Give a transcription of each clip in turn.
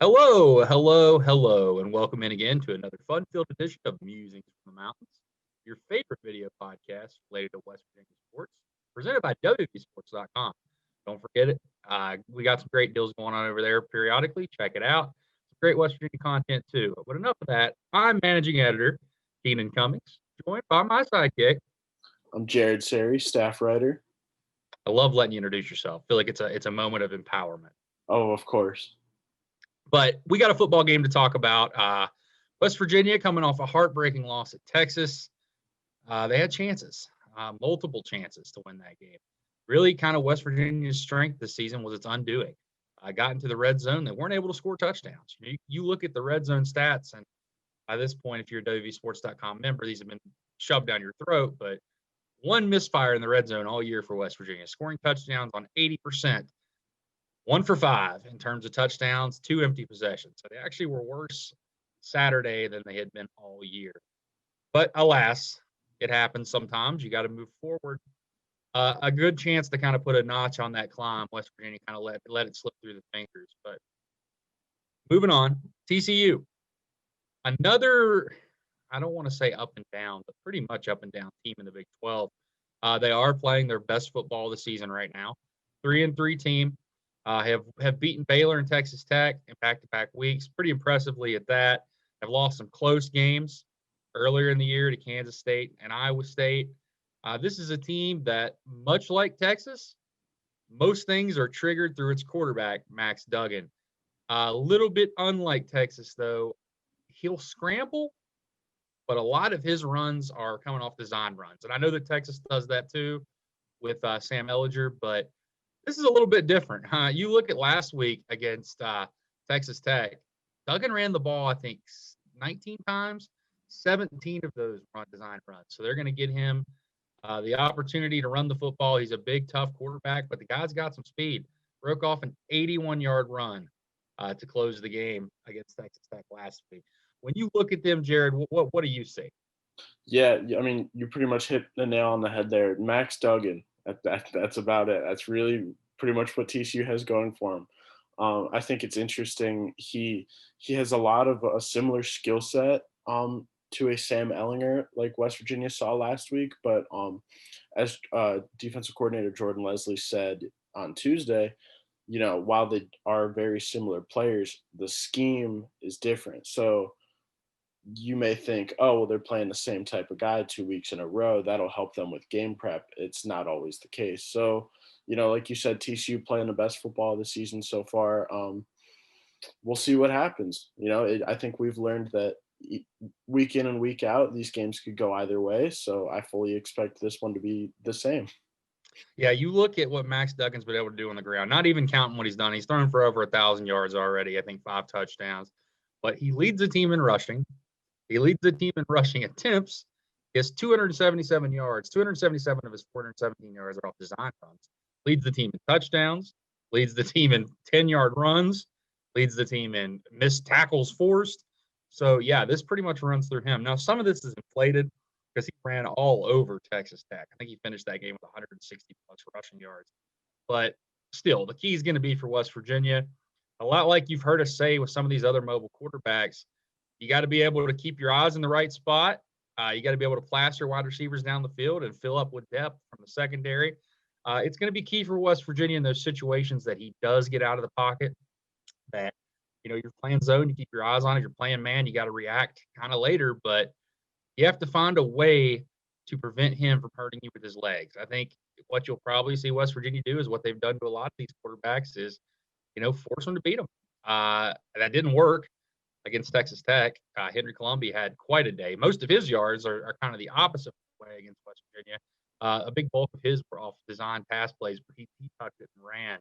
Hello, and welcome in again to another fun-filled edition of Musings from the Mountains, your favorite video podcast related to West Virginia sports, presented by WVSports.com. Don't forget it. We got some great deals going on over there periodically. Check it out. Some great West Virginia content, too. But enough of that. I'm managing editor, Keenan Cummings, joined by my sidekick. I'm Serre, staff writer. I love letting you introduce yourself. I feel like it's a moment of empowerment. Oh, of course. But we got a football game to talk about. West Virginia coming off a heartbreaking loss at Texas. They had chances, multiple chances to win that game. Really kind of West Virginia's strength this season was its undoing. Got into the red zone. They weren't able to score touchdowns. You look at the red zone stats, and by this point, if you're a WVSports.com member, these have been shoved down your throat. But one misfire in the red zone all year for West Virginia, scoring touchdowns on 80%. 1 for 5 in terms of touchdowns, 2 empty possessions. So they actually were worse Saturday than they had been all year. But alas, it happens sometimes. You got to move forward. A good chance to kind of put a notch on that climb. West Virginia kind of let it slip through the fingers. But moving on, TCU. Another, I don't want to say up and down, but pretty much up and down team in the Big 12. They are playing their best football of the season right now. 3-3 team. Have beaten Baylor and Texas Tech in back-to-back weeks, pretty impressively at that. Have lost some close games earlier in the year to Kansas State and Iowa State. This is a team that, much like Texas, most things are triggered through its quarterback, Max Duggan. A little bit unlike Texas, though. He'll scramble, but a lot of his runs are coming off design runs. And I know that Texas does that too with Sam Ellinger, but this is a little bit different. You look at last week against Texas Tech. Duggan ran the ball, I think, 19 times. 17 of those run design runs. So they're going to get him the opportunity to run the football. He's a big, tough quarterback, but the guy's got some speed. Broke off an 81-yard run to close the game against Texas Tech last week. When you look at them, Jared, what do you see? Yeah, I mean, you pretty much hit the nail on the head there. Max Duggan. That's about it. That's really pretty much what TCU has going for him. I think it's interesting. He has a lot of a similar skill set to a Sam Ellinger, like West Virginia saw last week. But as defensive coordinator Jordan Leslie said on Tuesday, while they are very similar players, the scheme is different. So you may think, oh, well, they're playing the same type of guy 2 weeks in a row. That'll help them with game prep. It's not always the case. So, like you said, TCU playing the best football of the season so far. We'll see what happens. I think we've learned that week in and week out, these games could go either way. So I fully expect this one to be the same. Yeah, you look at what Max Duggan's been able to do on the ground, not even counting what he's done. He's thrown for over 1,000 yards already, I think 5 touchdowns. But he leads the team in rushing. He leads the team in rushing attempts. He has 277 yards. 277 of his 417 yards are off design runs. Leads the team in touchdowns. Leads the team in 10-yard runs. Leads the team in missed tackles forced. So, yeah, this pretty much runs through him. Now, some of this is inflated because he ran all over Texas Tech. I think he finished that game with 160-plus rushing yards. But still, the key is going to be for West Virginia. A lot like you've heard us say with some of these other mobile quarterbacks, you got to be able to keep your eyes in the right spot. You got to be able to plaster wide receivers down the field and fill up with depth from the secondary. It's going to be key for West Virginia in those situations that he does get out of the pocket, that, you're playing zone, you keep your eyes on it. You're playing man, you got to react kind of later, but you have to find a way to prevent him from hurting you with his legs. I think what you'll probably see West Virginia do is what they've done to a lot of these quarterbacks is, force them to beat them. That didn't work against Texas Tech. Henry Columbia had quite a day. Most of his yards are kind of the opposite way against West Virginia. A big bulk of his were off design pass plays, but he tucked it and ran.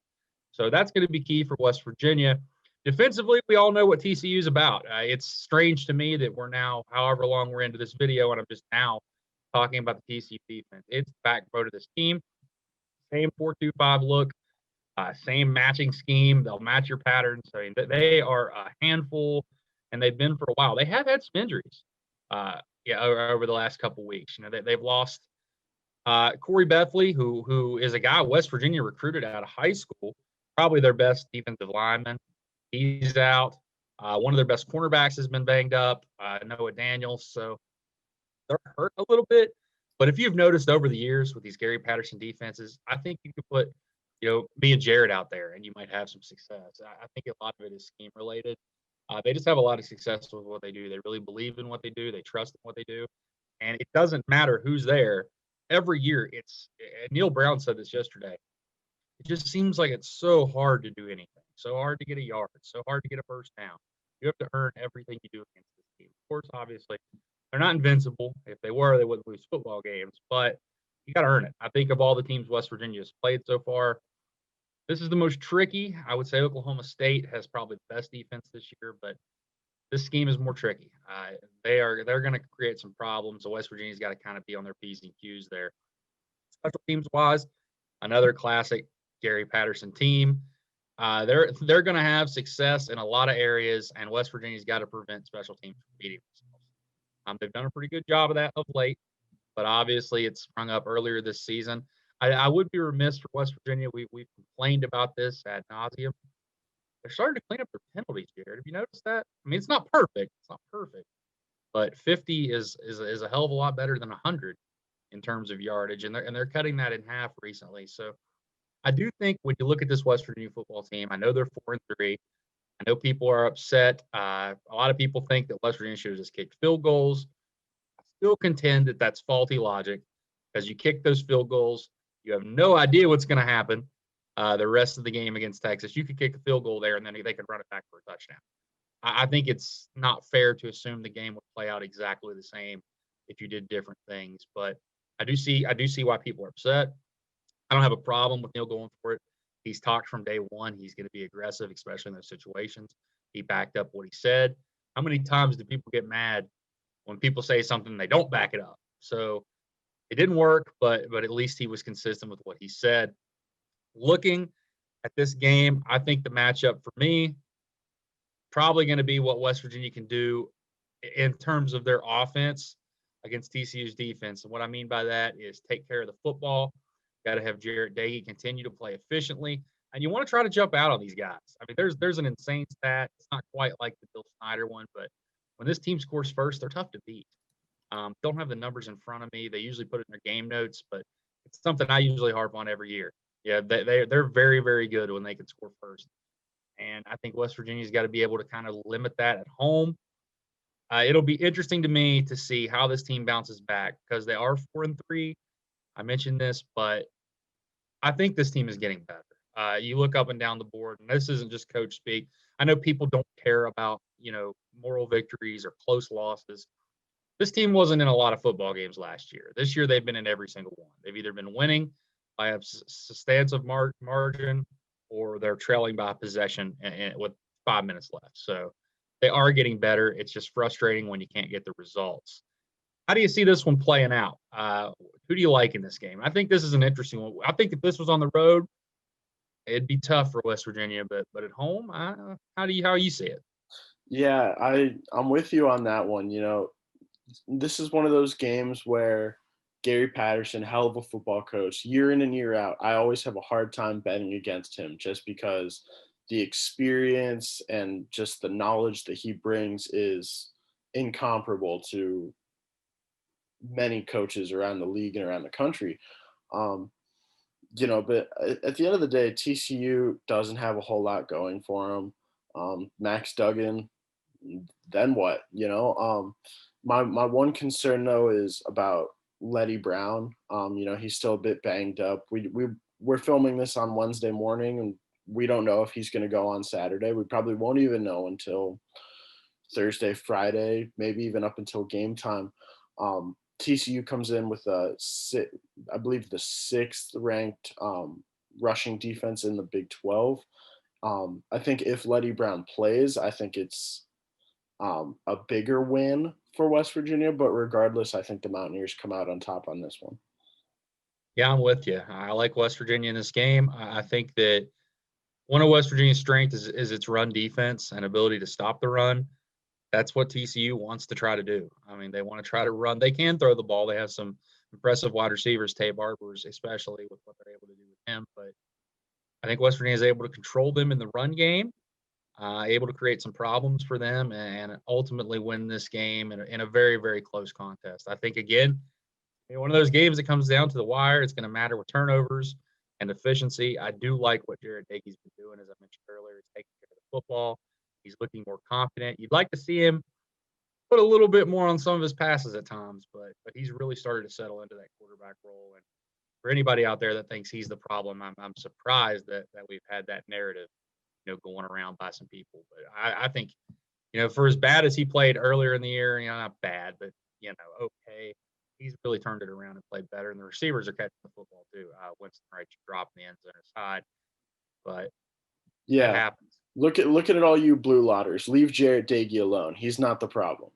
So that's going to be key for West Virginia. Defensively, we all know what TCU is about. It's strange to me that we're now, however long we're into this video, and I'm just now talking about the TCU defense. It's the backbone of this team. Same 4-2-5 look, same matching scheme. They'll match your patterns. I mean, they are a handful, and they've been for a while. They have had some injuries over the last couple weeks. They've lost Corey Bethley, who is a guy West Virginia recruited out of high school, probably their best defensive lineman. He's out. One of their best cornerbacks has been banged up, Noah Daniels, so they're hurt a little bit. But if you've noticed over the years with these Gary Patterson defenses, I think you could put, me and Jared out there, and you might have some success. I think a lot of it is scheme related. They just have a lot of success with what they do. They really believe in what they do. They trust in what they do, and it doesn't matter who's there. Every year, Neil Brown said this yesterday. It just seems like it's so hard to do anything, so hard to get a yard, so hard to get a first down. You have to earn everything you do against this team. Of course, obviously, they're not invincible. If they were, they wouldn't lose football games, but you got to earn it. I think of all the teams West Virginia has played so far, this is the most tricky. I would say Oklahoma State has probably the best defense this year, but this scheme is more tricky. They're going to create some problems. So West Virginia's got to kind of be on their P's and Q's there. Special teams wise, another classic Gary Patterson team. They're going to have success in a lot of areas, and West Virginia's got to prevent special teams from beating themselves. They've done a pretty good job of that of late, but obviously it's sprung up earlier this season. I would be remiss for West Virginia. We've complained about this ad nauseum. They're starting to clean up their penalties, Jared. Have you noticed that? I mean, it's not perfect. It's not perfect, but 50 is a hell of a lot better than 100 in terms of yardage, and they're cutting that in half recently. So I do think when you look at this West Virginia football team, I know they're 4-3. I know people are upset. A lot of people think that West Virginia should have just kicked field goals. I still contend that that's faulty logic because you kick those field goals, you have no idea what's going to happen the rest of the game against Texas. You could kick a field goal there, and then they could run it back for a touchdown. I think it's not fair to assume the game would play out exactly the same if you did different things. But I do see why people are upset. I don't have a problem with Neil going for it. He's talked from day one. He's going to be aggressive, especially in those situations. He backed up what he said. How many times do people get mad when people say something and they don't back it up? So it didn't work, but at least he was consistent with what he said. Looking at this game, I think the matchup for me probably going to be what West Virginia can do in terms of their offense against TCU's defense. And what I mean by that is take care of the football. Got to have Jarrett Dagey continue to play efficiently. And you want to try to jump out on these guys. I mean, there's an insane stat. It's not quite like the Bill Snyder one, but when this team scores first, they're tough to beat. Don't have the numbers in front of me. They usually put it in their game notes, but it's something I usually harp on every year. Yeah, they're very, very good when they can score first. And I think West Virginia's got to be able to kind of limit that at home. It'll be interesting to me to see how this team bounces back because they are 4-3. I mentioned this, but I think this team is getting better. You look up and down the board, and this isn't just coach speak. I know people don't care about, moral victories or close losses. This team wasn't in a lot of football games last year. This year, they've been in every single one. They've either been winning by a substantive margin or they're trailing by possession with 5 minutes left. So they are getting better. It's just frustrating when you can't get the results. How do you see this one playing out? Who do you like in this game? I think this is an interesting one. I think if this was on the road, it'd be tough for West Virginia, but at home, how do you see it? Yeah, I'm with you on that one. This is one of those games where Gary Patterson, hell of a football coach, year in and year out, I always have a hard time betting against him just because the experience and just the knowledge that he brings is incomparable to many coaches around the league and around the country. But at the end of the day, TCU doesn't have a whole lot going for them. Max Duggan, then what? My one concern though is about Letty Brown. He's still a bit banged up. We're filming this on Wednesday morning, and we don't know if he's going to go on Saturday. We probably won't even know until Thursday, Friday, maybe even up until game time. TCU comes in with I believe the 6th ranked rushing defense in the Big 12. I think if Letty Brown plays, I think it's a bigger win for West Virginia, but regardless, I think the Mountaineers come out on top on this one. Yeah, I'm with you. I like West Virginia in this game. I think that one of West Virginia's strengths is its run defense and ability to stop the run. That's what TCU wants to try to do. I mean, they want to try to run. They can throw the ball. They have some impressive wide receivers, Tate Barbers, especially with what they're able to do with him. But I think West Virginia is able to control them in the run game. able to create some problems for them and ultimately win this game in a very, very close contest. I think, again, one of those games that comes down to the wire. It's going to matter with turnovers and efficiency. I do like what Jared Daigie's been doing, as I mentioned earlier. He's taking care of the football. He's looking more confident. You'd like to see him put a little bit more on some of his passes at times, but he's really started to settle into that quarterback role. And for anybody out there that thinks he's the problem, I'm surprised that we've had that narrative, going around by some people. But I think, for as bad as he played earlier in the year, not bad, but okay, he's really turned it around and played better. And the receivers are catching the football too. Winston Wright dropped the end zone side, but that Yeah. happens. Look at it, all you blue lotters. Leave Jarrett Daigie alone. He's not the problem.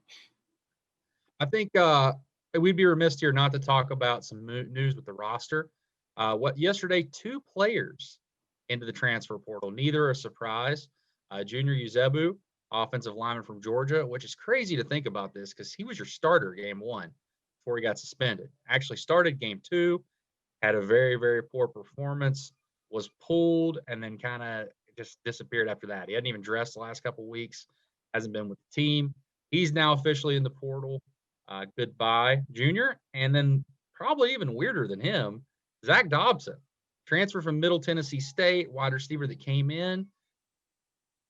I think we'd be remiss here not to talk about some news with the roster. Yesterday, 2 players into the transfer portal, neither a surprise. Junior Uzebu, offensive lineman from Georgia, which is crazy to think about this because he was your starter game 1 before he got suspended. Actually started game 2, had a very, very poor performance, was pulled, and then kind of just disappeared after that. He hadn't even dressed the last couple of weeks, hasn't been with the team. He's now officially in the portal. Goodbye, Junior. And then probably even weirder than him, Zach Dobson, transfer from Middle Tennessee State, wide receiver that came in.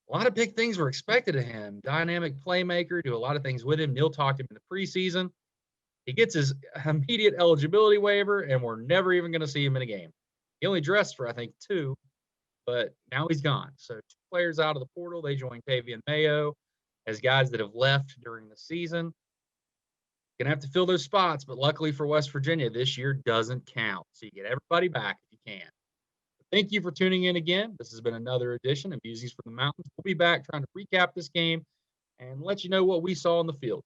A lot of big things were expected of him. Dynamic playmaker, do a lot of things with him. Neil talked to him in the preseason. He gets his immediate eligibility waiver, and we're never even going to see him in a game. He only dressed for, I think, 2, but now he's gone. So 2 players out of the portal. They joined Tavian Mayo as guys that have left during the season. Going to have to fill those spots, but luckily for West Virginia, this year doesn't count. So you get everybody back if you can. Thank you for tuning in again. This has been another edition of Musings from the Mountains. We'll be back trying to recap this game and let you know what we saw on the field.